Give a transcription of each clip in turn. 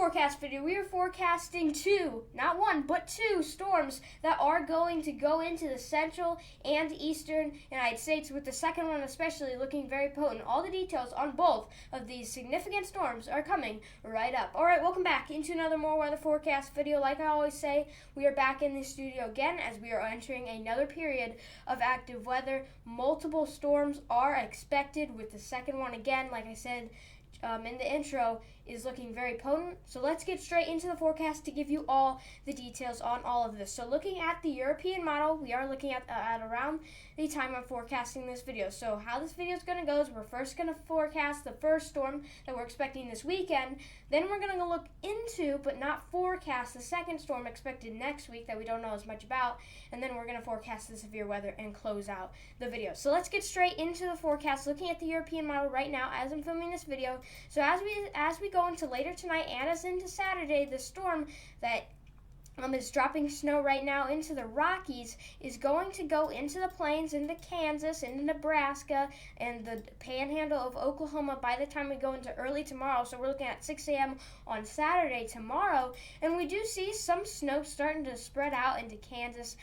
forecast video, we are forecasting two, not one, but two storms that are going to go into the central and eastern United States, with the second one especially looking very potent. All the details on both of these significant storms are coming right up. Alright, welcome back into another more weather forecast video. Like I always say, we are back in the studio again as we are entering another period of active weather. Multiple storms are expected, with the second one again, like I said, in the intro, is looking very potent. So let's get straight into the forecast to give you all the details on all of this. So looking at the European model, we are looking at around the time I'm forecasting this video. So how this video is going to go is we're first going to forecast the first storm that we're expecting this weekend. Then we're going to look into, but not forecast, the second storm expected next week that we don't know as much about. And then we're going to forecast the severe weather and close out the video. So let's get straight into the forecast, looking at the European model right now as I'm filming this video. So as we go into later tonight and as into Saturday, the storm that is dropping snow right now into the Rockies is going to go into the plains, into Kansas, into Nebraska, and the panhandle of Oklahoma by the time we go into early tomorrow. So we're looking at 6 a.m. on Saturday tomorrow, and we do see some snow starting to spread out into Kansas,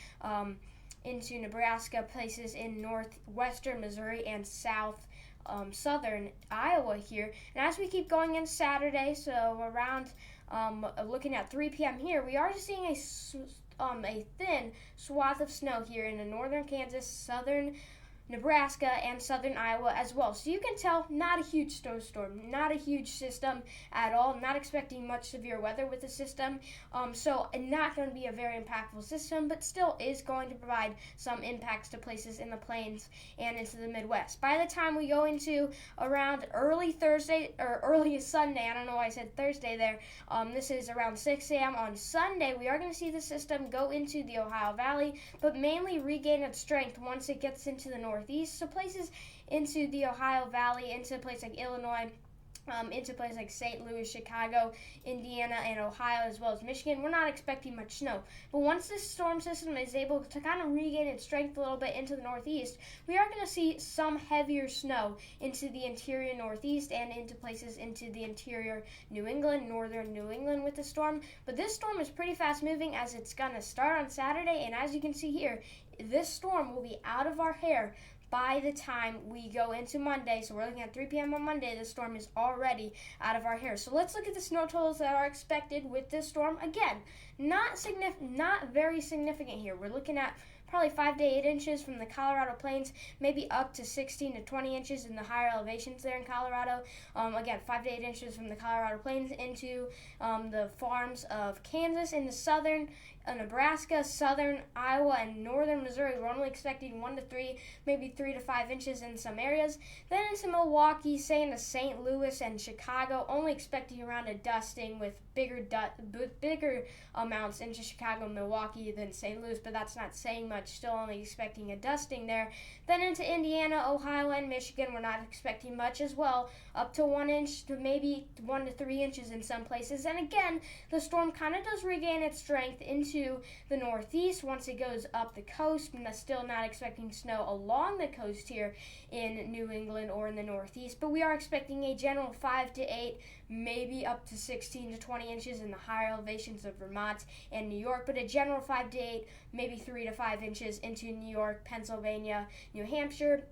into Nebraska, places in northwestern Missouri and southern Iowa here. And as we keep going in Saturday, so around looking at 3 p.m. here, we are seeing a thin swath of snow here in the northern Kansas, southern Nebraska, and southern Iowa as well. So you can tell, not a huge snowstorm, not a huge system at all. Not expecting much severe weather with the system. So not going to be a very impactful system, but still is going to provide some impacts to places in the plains and into the Midwest. By the time we go into around early Thursday, or early Sunday, I don't know why I said Thursday there, this is around 6 a.m. on Sunday, we are going to see the system go into the Ohio Valley, but mainly regain its strength once it gets into the northeast. So places into the Ohio Valley, into places like Illinois, into places like St. Louis, Chicago, Indiana, and Ohio, as well as Michigan, we're not expecting much snow. But once this storm system is able to kind of regain its strength a little bit into the northeast, we are going to see some heavier snow into the interior northeast and into places into the interior New England, northern New England with the storm. But this storm is pretty fast moving, as it's going to start on Saturday, and as you can see here, this storm will be out of our hair by the time we go into Monday. So we're looking at 3 p.m. on Monday. The storm is already out of our hair. So let's look at the snow totals that are expected with this storm. Again, not very significant here. We're looking at probably 5 to 8 inches from the Colorado plains, maybe up to 16 to 20 inches in the higher elevations there in Colorado. Again, 5 to 8 inches from the Colorado plains into the farms of Kansas, into southern Nebraska, southern Iowa, and northern Missouri. We're only expecting 1 to 3, maybe 3 to 5 inches in some areas. Then into Milwaukee, say into St. Louis and Chicago, only expecting around a dusting with bigger amounts into Chicago, Milwaukee than St. Louis, but that's not saying much. Still only expecting a dusting there. Then into Indiana, Ohio, and Michigan, we're not expecting much as well, up to 1 inch to maybe 1 to 3 inches in some places. And again, the storm kind of does regain its strength into the northeast once it goes up the coast. Still not expecting snow along the coast here in New England or in the northeast, but we are expecting a general 5 to 8, maybe up to 16 to 20 inches in the higher elevations of Vermont and New York, but a general 5 to 8, maybe 3 to 5 inches into New York, Pennsylvania, New Hampshire,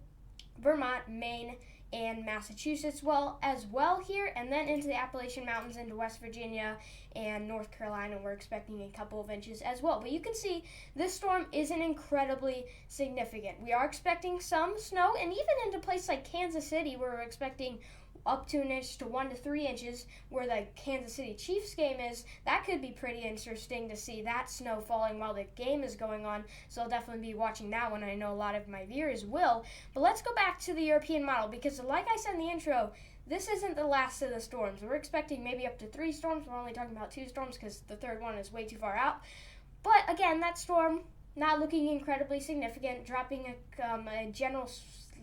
Vermont, Maine, and Massachusetts as well here, and then into the Appalachian Mountains, into West Virginia and North Carolina, we're expecting a couple of inches as well. But you can see this storm isn't incredibly significant. We are expecting some snow, and even into places like Kansas City, where we're expecting up to 1 inch to 1 to 3 inches, where the Kansas City Chiefs game is. That could be pretty interesting to see that snow falling while the game is going on. So I'll definitely be watching that one. I know a lot of my viewers will. But let's go back to the European model, because like I said in the intro, this isn't the last of the storms. We're expecting maybe up to 3 storms. We're only talking about 2 storms because the third one is way too far out. But again, that storm not looking incredibly significant, dropping a general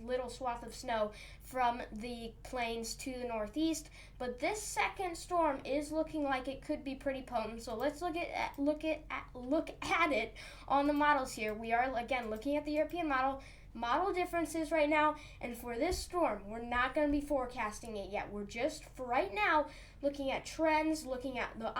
little swath of snow from the plains to the northeast. But this second storm is looking like it could be pretty potent. So let's look at it on the models here. We are again looking at the European model. model differences right now, and for this storm, we're not going to be forecasting it yet. We're just, for right now, looking at trends, looking at the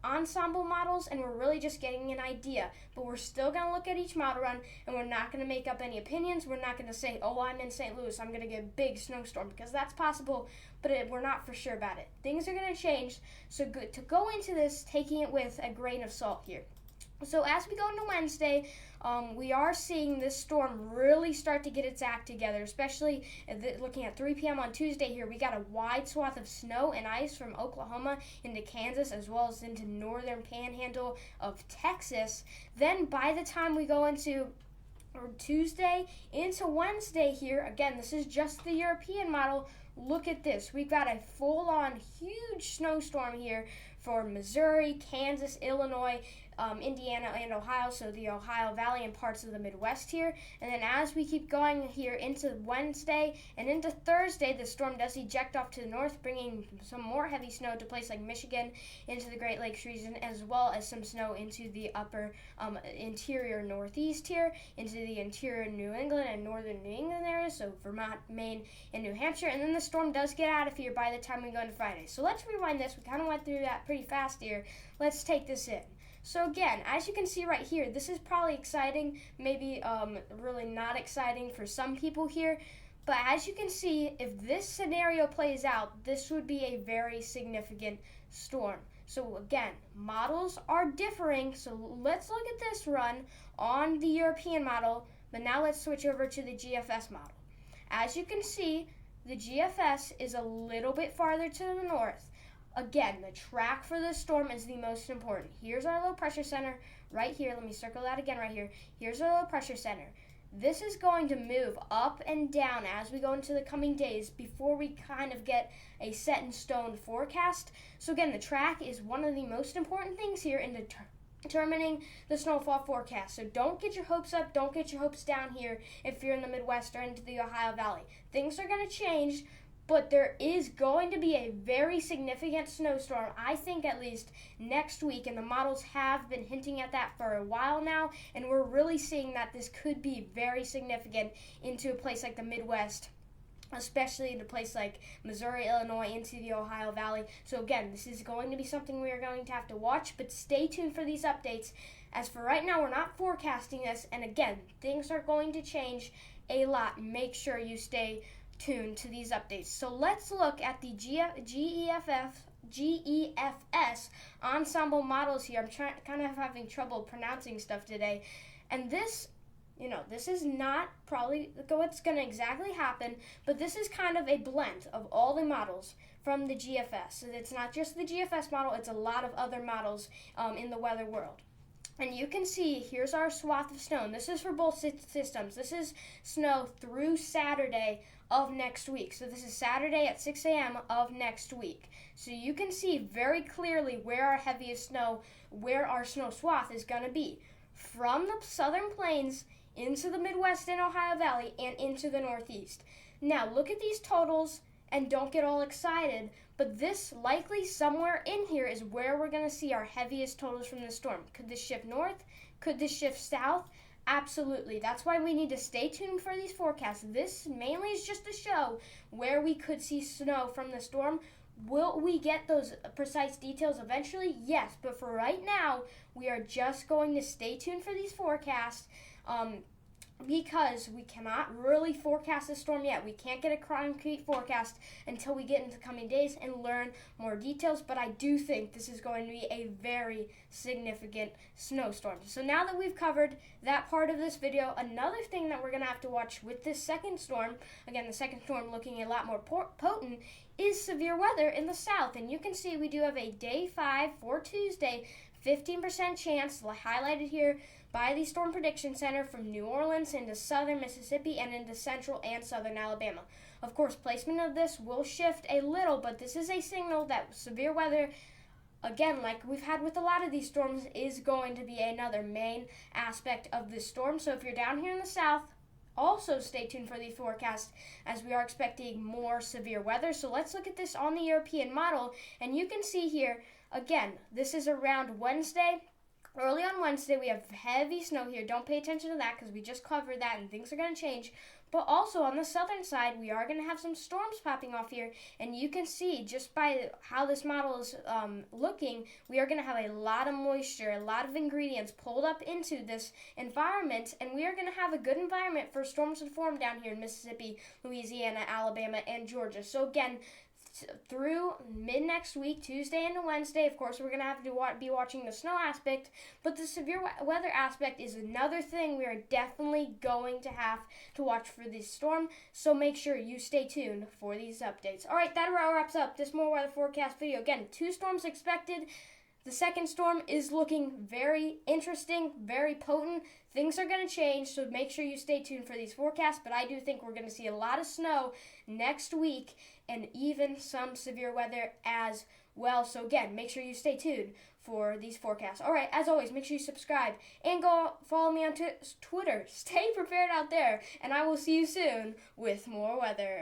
ensemble models, and we're really just getting an idea. But we're still going to look at each model run, and we're not going to make up any opinions. We're not going to say, oh, I'm in St. Louis, I'm going to get a big snowstorm, because that's possible, but we're not for sure about it. Things are going to change, so good to go into this, taking it with a grain of salt here. So as we go into Wednesday, we are seeing this storm really start to get its act together, especially looking at 3 p.m. on Tuesday here. We got a wide swath of snow and ice from Oklahoma into Kansas, as well as into northern panhandle of Texas. Then by the time we go into Tuesday into Wednesday here, again, this is just the European model. Look at this. We've got a full-on huge snowstorm here for Missouri, Kansas, Illinois, Indiana, and Ohio, so the Ohio Valley and parts of the Midwest here. And then as we keep going here into Wednesday and into Thursday, the storm does eject off to the north, bringing some more heavy snow to places like Michigan, into the Great Lakes region, as well as some snow into the upper interior northeast here, into the interior New England and northern New England areas, so Vermont, Maine, and New Hampshire. And then the storm does get out of here by the time we go into Friday. So let's rewind this. We kind of went through that pretty fast here. Let's take this in. So again, as you can see right here, this is probably exciting, maybe really not exciting for some people here. But as you can see, if this scenario plays out, this would be a very significant storm. So again, models are differing. So let's look at this run on the European model, but now let's switch over to the GFS model. As you can see, the GFS is a little bit farther to the north. Again, the track for this storm is the most important. Here's our low pressure center right here. Let me circle that again right here. Here's our low pressure center. This is going to move up and down as we go into the coming days before we kind of get a set in stone forecast. So again, the track is one of the most important things here in determining the snowfall forecast. So don't get your hopes up, don't get your hopes down here if you're in the Midwest or into the Ohio Valley. Things are going to change, but there is going to be a very significant snowstorm, I think at least, next week, and the models have been hinting at that for a while now, and we're really seeing that this could be very significant into a place like the Midwest, especially in a place like Missouri, Illinois, into the Ohio Valley. So again, this is going to be something we are going to have to watch, but stay tuned for these updates. As for right now, we're not forecasting this, and again, things are going to change a lot. Make sure you stay tuned to these updates. So let's look at the GEFS ensemble models here. I'm kind of having trouble pronouncing stuff today. And this, this is not probably what's going to exactly happen, but this is kind of a blend of all the models from the GFS. So it's not just the GFS model, it's a lot of other models in the weather world. And you can see, here's our swath of snow. And this is for both systems. This is snow through Saturday of next week. So this is Saturday at 6 a.m. of next week. So you can see very clearly where our heaviest snow, where our snow swath is going to be. From the southern plains into the Midwest and Ohio Valley and into the Northeast. Now look at these totals and don't get all excited, but this likely somewhere in here is where we're going to see our heaviest totals from the storm. Could this shift north? Could this shift south? Absolutely. That's why we need to stay tuned for these forecasts. This mainly is just to show where we could see snow from the storm. Will we get those precise details eventually? Yes, but for right now, we are just going to stay tuned for these forecasts. Because we cannot really forecast the storm yet. We can't get a concrete forecast until we get into the coming days and learn more details, but I do think this is going to be a very significant snowstorm. So now that we've covered that part of this video, another thing that we're going to have to watch with this second storm, again, the second storm looking a lot more potent, is severe weather in the south. And you can see we do have a day 5 for Tuesday, 15% chance, highlighted here by the Storm Prediction Center, from New Orleans into southern Mississippi and into central and southern Alabama. Of course, placement of this will shift a little, but this is a signal that severe weather, again, like we've had with a lot of these storms, is going to be another main aspect of this storm. So if you're down here in the south, also stay tuned for the forecast, as we are expecting more severe weather. So let's look at this on the European model, and you can see here, again, this is around Wednesday Early on Wednesday, we have heavy snow here. Don't pay attention to that because we just covered that and things are going to change. But also on the southern side, we are going to have some storms popping off here. And you can see just by how this model is looking, we are going to have a lot of moisture, a lot of ingredients pulled up into this environment. And we are going to have a good environment for storms to form down here in Mississippi, Louisiana, Alabama, and Georgia. So again, through mid next week, Tuesday into Wednesday, of course, we're going to have to be watching the snow aspect, but the severe weather aspect is another thing we are definitely going to have to watch for this storm, so make sure you stay tuned for these updates. All right, that wraps up this More Weather Forecast video. Again, 2 storms expected. The second storm is looking very interesting, very potent. Things are going to change, so make sure you stay tuned for these forecasts. But I do think we're going to see a lot of snow next week and even some severe weather as well. So again, make sure you stay tuned for these forecasts. All right, as always, make sure you subscribe and go follow me on Twitter. Stay prepared out there, and I will see you soon with more weather.